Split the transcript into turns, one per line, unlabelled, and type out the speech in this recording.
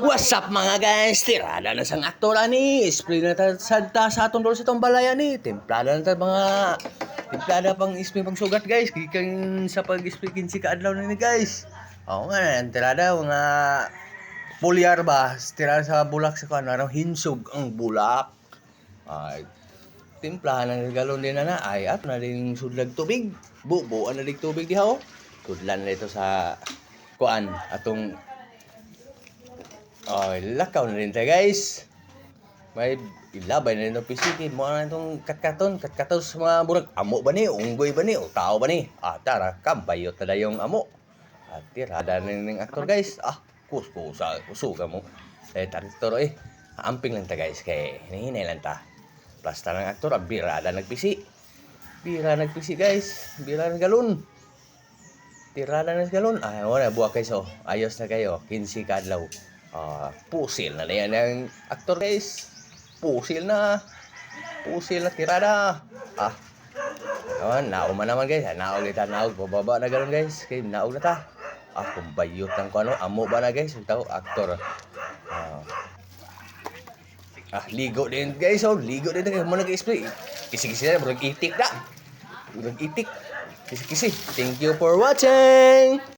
What's up mga guys? Tirada na sang aktor ani. Spray na ta sa atong dol sa itong balay ani. Templada na ta mga templada pang spray pang sugat guys. Gikan sa pag-spray 15 ka adlaw na ni guys. Oo nga na, tirada mga pulyar ba? Tirada sa bulak sa kanarang hinsog ang bulak. Ay, timplahan na galon din na ay at na din sudlag tubig. Bubuan na din tubig diha oh. Tudlan na dito sa kuan atong lakaw na rin tayo guys. May ilabay na rin ng pisiki. Mga itong katkaton sa mga burag. Amo ba ni? Unggoy ba ni? O tao ba ni? Tara, kambayot na yung amo. At tirada na rin ng aktor guys. Kusuga mo. Tara amping lang ta guys. Kaya hinahinay lang ta. Plasta ng aktor, birada nagpisi. Bira nagpisi guys. Bira ng galon. Tirada ng galon. Wala, buwak kayo. Ayos na kayo. 15 ka adlaw. Pusil na yan ang aktor guys. Pusil na tirada. Naog man naman guys. Naog. Bababa na gano'n guys. Kaya naog na ta. Kung bayot ng kung ano. Amo ba na guys. Ito, aktor. Ligo din guys. Ligo din guys. Mo nag-spray. Kisi-kisi na. Murag itik na. Kisi-kisi. Thank you for watching.